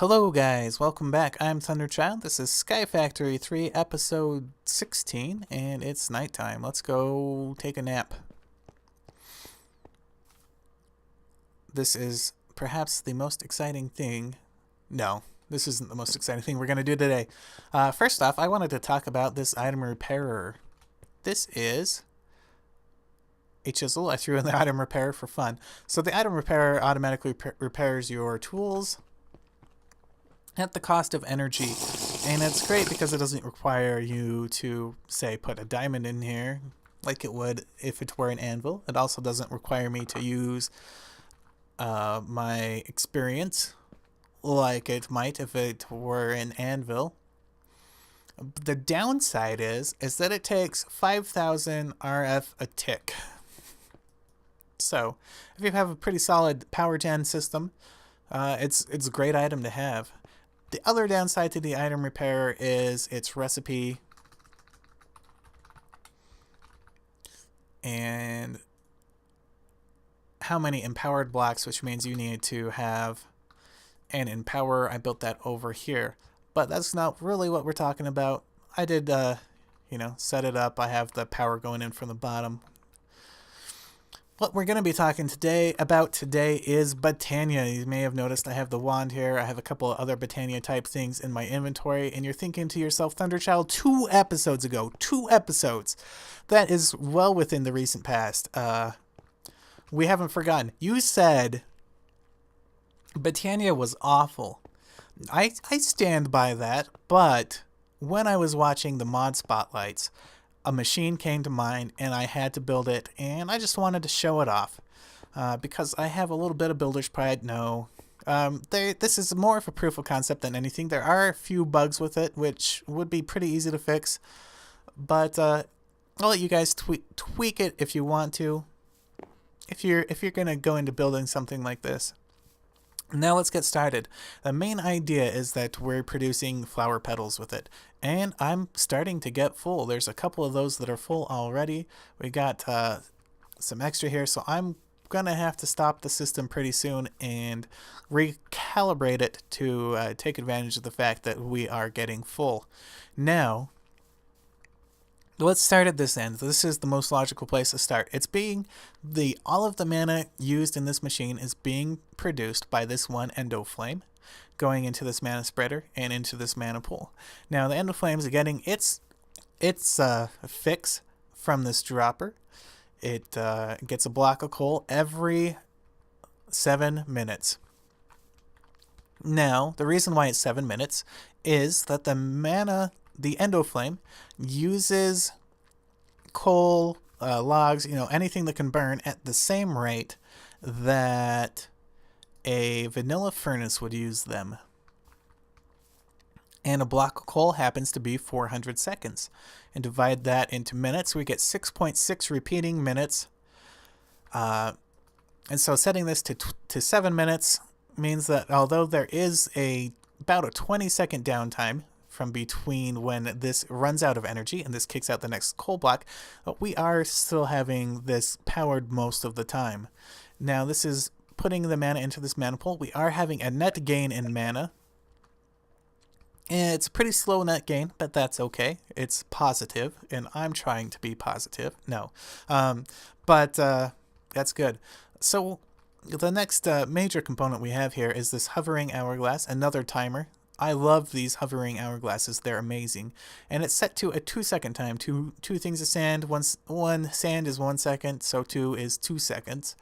Hello guys, welcome back. I'm Thunderchild. This is Sky Factory 3 episode 16 and it's nighttime. Let's go take a nap. This is perhaps the most exciting thing. No, this isn't the most exciting thing we're going to do today. First off, I wanted to talk about this item repairer. This is a chisel. I threw in the item repairer for fun. So the item repairer automatically repairs your tools at the cost of energy, and it's great because it doesn't require you to, say, put a diamond in here like it would if it were an anvil. It also doesn't require me to use my experience like it might if it were an anvil. The downside is that it takes 5,000 RF a tick. So if you have a pretty solid power gen system, it's a great item to have. The other downside to the item repair is its recipe and how many empowered blocks, which means you need to have an empower. I built that over here, but that's not really what we're talking about. I did, set it up. I have the power going in from the bottom. What we're going to be talking about today is Botania. You may have noticed I have the wand here. I have a couple of other Botania type things in my inventory, and you're thinking to yourself, Thunderchild, 2 episodes ago, 2 episodes. That is well within the recent past. We haven't forgotten. You said Botania was awful. I stand by that, but when I was watching the mod spotlights, a machine came to mind and I had to build it, and I just wanted to show it off because I have a little bit of builder's pride. No, this is more of a proof of concept than anything. There are a few bugs with it which would be pretty easy to fix, but I'll let you guys tweak it if you want to, if you're gonna go into building something like this. Now let's get started. The main idea is that we're producing flower petals with it, and I'm starting to get full. There's a couple of those that are full already. We got some extra here, so I'm gonna have to stop the system pretty soon and recalibrate it to take advantage of the fact that we are getting full. Now, let's start at this end. This is the most logical place to start. It's being all of the mana used in this machine is being produced by this one endo flame, going into this mana spreader and into this mana pool. Now the endo flames are getting its fix from this dropper. It gets a block of coal every 7 minutes. Now the reason why it's 7 minutes is that the endo flame uses coal, logs, anything that can burn at the same rate that a vanilla furnace would use them. And a block of coal happens to be 400 seconds. And divide that into minutes, we get 6.6 repeating minutes. And so setting this to 7 minutes means that although there is about a 20-second downtime from between when this runs out of energy and this kicks out the next coal block, we are still having this powered most of the time. Now this is putting the mana into this mana pool. We are having a net gain in mana. And it's a pretty slow net gain, but that's okay. It's positive, and I'm trying to be positive. No. But that's good. So the next major component we have here is this hovering hourglass, another timer. I love these hovering hourglasses. They're amazing. And it's set to a 2-second time. Two things of sand. One sand is 1 second, so 2 is 2 seconds.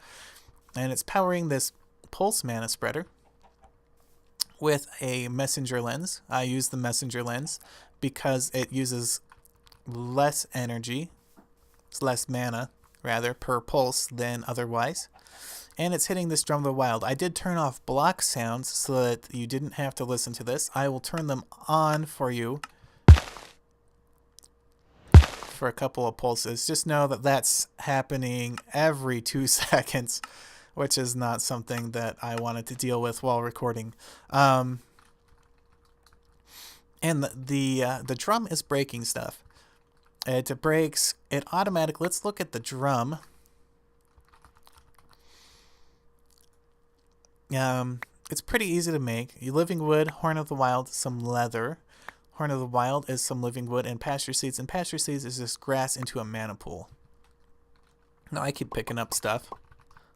And it's powering this pulse mana spreader with a messenger lens. I use the messenger lens because it uses less energy, less mana, rather, per pulse than otherwise. And it's hitting this drum of the wild. I did turn off block sounds so that you didn't have to listen to this. I will turn them on for you for a couple of pulses. Just know that that's happening every 2 seconds, which is not something that I wanted to deal with while recording. And the drum is breaking stuff. It breaks it automatically. Let's look at the drum. it's pretty easy to make. Living wood, horn of the wild, some leather. Horn of the wild is some living wood and pasture seeds. And pasture seeds is just grass into a mana pool. Now I keep picking up stuff.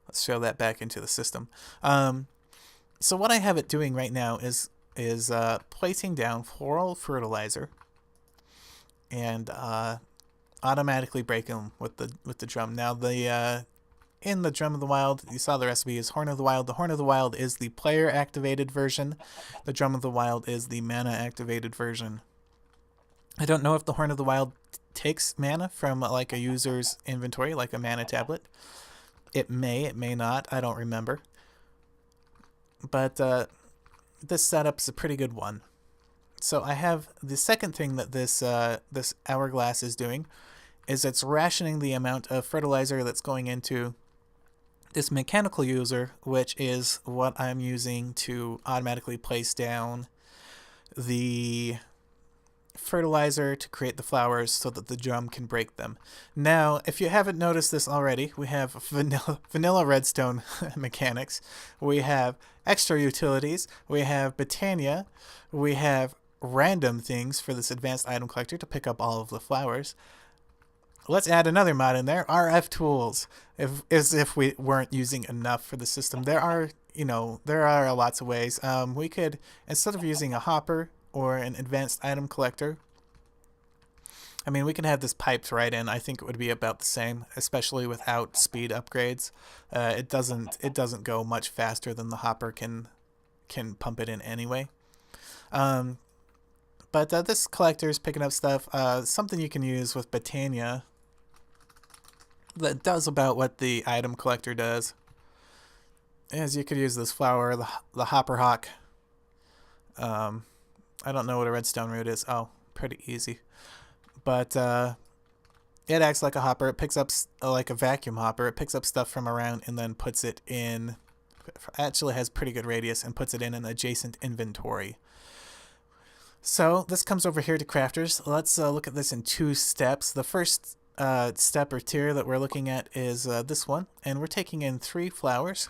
Let's show that back into the system. So what I have it doing right now is placing down Floral Fertilizer and automatically breaking them with the drum. Now in the Drum of the Wild, you saw the recipe is Horn of the Wild. The Horn of the Wild is the player activated version. The Drum of the Wild is the mana activated version. I don't know if the Horn of the Wild takes mana from like a user's inventory, like a mana tablet. It may not. I don't remember. But this setup's a pretty good one. So I have the second thing that this Hourglass is doing is it's rationing the amount of fertilizer that's going into this mechanical user, which is what I'm using to automatically place down the fertilizer to create the flowers so that the drum can break them. Now, if you haven't noticed this already, we have vanilla redstone mechanics, we have extra utilities, we have Botania, we have random things for this advanced item collector to pick up all of the flowers. Let's add another mod in there, RF tools, as if we weren't using enough for the system. There are lots of ways. We could, instead of using a hopper or an advanced item collector, I mean, we can have this piped right in. I think it would be about the same, especially without speed upgrades. It doesn't go much faster than the hopper can pump it in anyway. But this collector is picking up stuff. Something you can use with Botania that does about what the item collector does is you could use this flower, the hopper hawk. I don't know what a redstone root is. Oh, pretty easy. But it acts like a hopper. It picks up like a vacuum hopper. It picks up stuff from around and then puts it in. Actually has pretty good radius and puts it in an adjacent inventory. So this comes over here to crafters. Let's look at this in 2 steps. The first step or tier that we're looking at is this one, and we're taking in 3 flowers,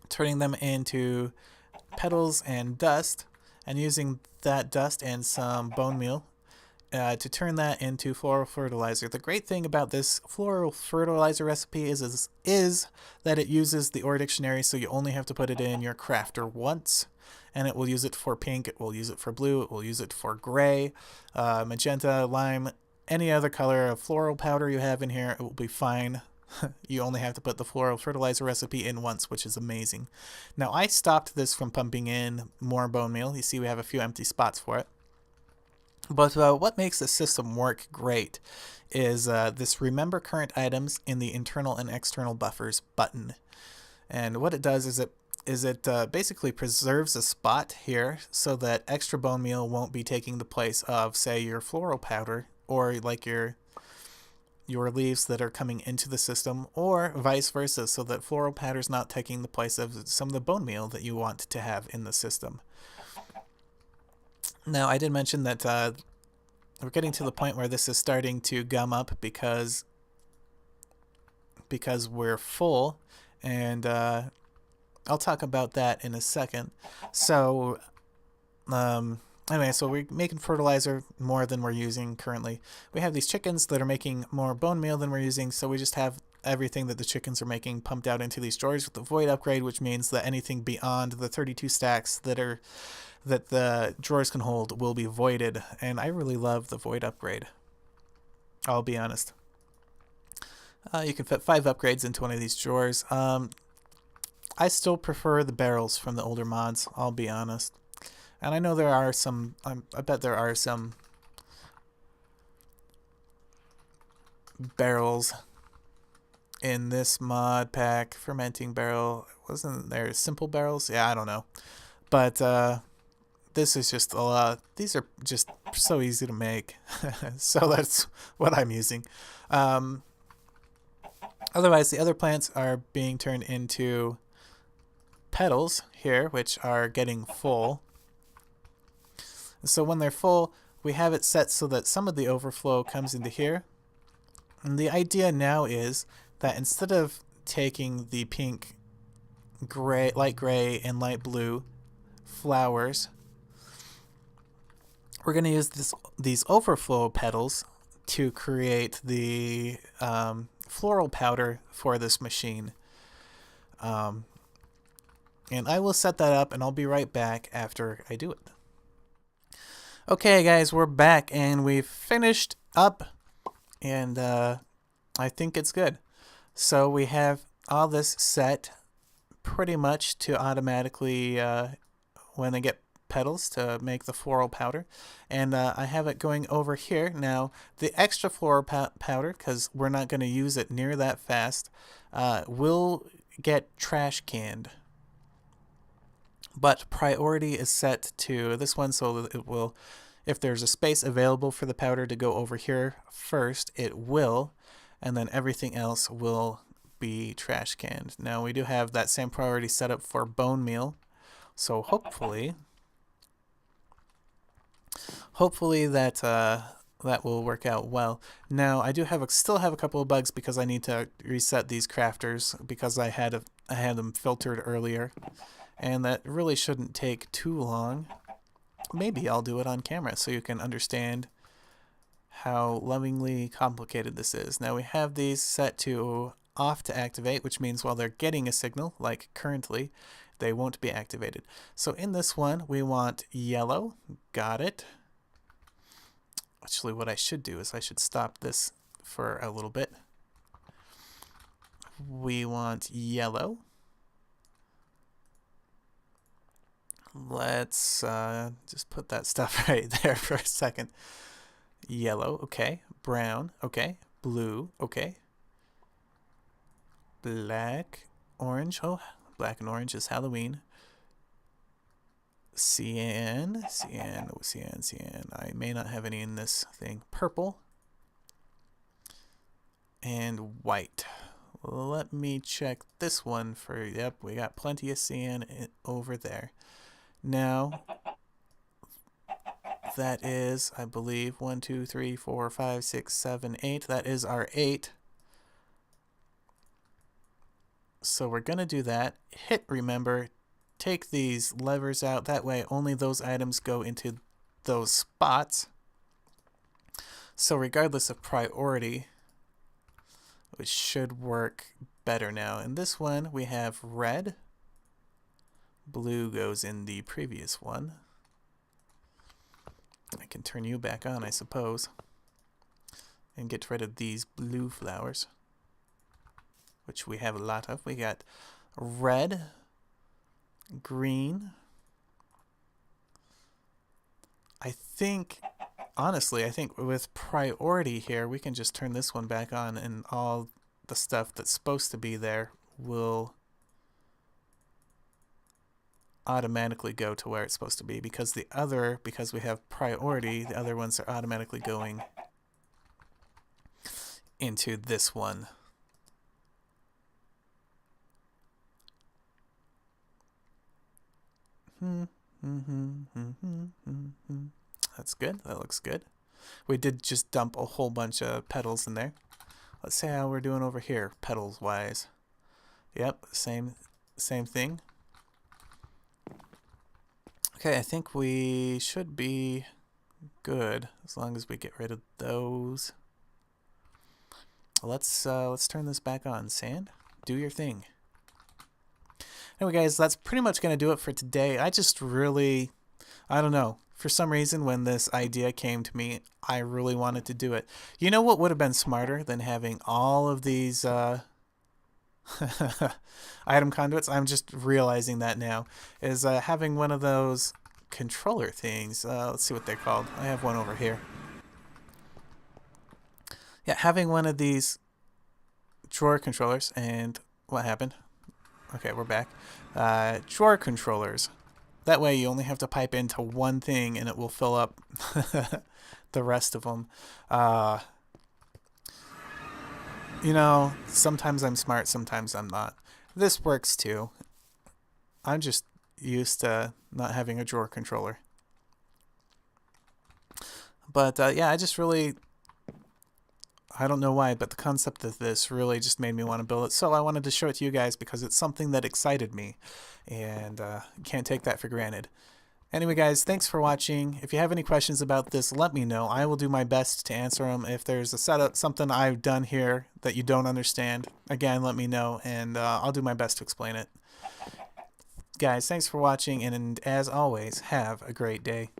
turning them into petals and dust, and using that dust and some bone meal to turn that into floral fertilizer. The great thing about this floral fertilizer recipe is that it uses the ore dictionary, so you only have to put it in your crafter once, and it will use it for pink, it will use it for blue, it will use it for gray, magenta, lime, any other color of floral powder you have in here, it will be fine. You only have to put the floral fertilizer recipe in once, which is amazing. Now, I stopped this from pumping in more bone meal. You see we have a few empty spots for it. But what makes the system work great is this Remember Current Items in the Internal and External Buffers button. And what it does is it basically preserves a spot here so that extra bone meal won't be taking the place of, say, your floral powder or like your leaves that are coming into the system, or vice versa, so that floral powder is not taking the place of some of the bone meal that you want to have in the system. Now, I did mention that we're getting to the point where this is starting to gum up because we're full, and I'll talk about that in a second. So, anyway, so we're making fertilizer more than we're using currently. We have these chickens that are making more bone meal than we're using, so we just have everything that the chickens are making pumped out into these drawers with the void upgrade, which means that anything beyond the 32 stacks that the drawers can hold will be voided, and I really love the void upgrade. I'll be honest. You can fit 5 upgrades into one of these drawers. I still prefer the barrels from the older mods, I'll be honest. And I know there are some, I bet there are some barrels in this mod pack. Fermenting barrel, wasn't there simple barrels? Yeah, I don't know. But this is just a lot. These are just so easy to make. So that's what I'm using. Otherwise, the other plants are being turned into petals here, which are getting full. So when they're full, we have it set so that some of the overflow comes into here. And the idea now is that instead of taking the pink gray, light gray, and light blue flowers. We're going to use these overflow petals to create the floral powder for this machine. And I will set that up, and I'll be right back after I do it. Okay, guys, we're back, and we've finished up, and I think it's good. So we have all this set pretty much to automatically, when they get petals, to make the floral powder. And I have it going over here. Now, the extra floral powder, because we're not going to use it near that fast, will get trash canned. But priority is set to this one, so that it will, if there's a space available for the powder to go over here first, it will, and then everything else will be trash canned. Now we do have that same priority set up for bone meal, so hopefully that that will work out well. Now I do have still have a couple of bugs because I need to reset these crafters because I had them filtered earlier. And that really shouldn't take too long. Maybe I'll do it on camera so you can understand how lovingly complicated this is. Now we have these set to off to activate, which means while they're getting a signal, like currently, they won't be activated. So in this one, we want yellow. Got it. Actually, what I should do is I should stop this for a little bit. We want yellow. Let's just put that stuff right there for a second. Yellow, okay. Brown, okay. Blue, okay. Black, orange. Oh, black and orange is Halloween. Cyan. I may not have any in this thing. Purple. And white. Let me check this one for, yep, we got plenty of cyan over there. Now, that is, I believe, 1, 2, 3, 4, 5, 6, 7, 8. That is our 8. So we're going to do that. Hit remember. Take these levers out. That way only those items go into those spots. So regardless of priority, which should work better now. In this one, we have red. Blue goes in the previous one. I can turn you back on, I suppose, and get rid of these blue flowers, which we have a lot of. We got red, green. Honestly, I think with priority here, we can just turn this one back on, and all the stuff that's supposed to be there will automatically go to where it's supposed to be, because we have priority, the other ones are automatically going into this one. That's good. That looks good. We did just dump a whole bunch of petals in there. Let's see how we're doing over here, petals wise. Yep, same thing. Okay, I think we should be good as long as we get rid of those. Let's turn this back on. Sand, do your thing. Anyway, guys, that's pretty much going to do it for today. I don't know. For some reason, when this idea came to me, I really wanted to do it. You know what would have been smarter than having all of these item conduits? I'm just realizing that now. Is having one of those controller things. Let's see what they're called. I have one over here. Yeah, having one of these drawer controllers. And what happened? Okay, we're back. Drawer controllers. That way you only have to pipe into one thing and it will fill up the rest of them. You know, sometimes I'm smart, sometimes I'm not. This works too. I'm just used to not having a drawer controller. But yeah, I just really I don't know why, but the concept of this really just made me want to build it. So I wanted to show it to you guys because it's something that excited me, and can't take that for granted. Anyway, guys, thanks for watching. If you have any questions about this, let me know. I will do my best to answer them. If there's a setup, something I've done here that you don't understand, again, let me know, and I'll do my best to explain it. Guys, thanks for watching, and as always, have a great day.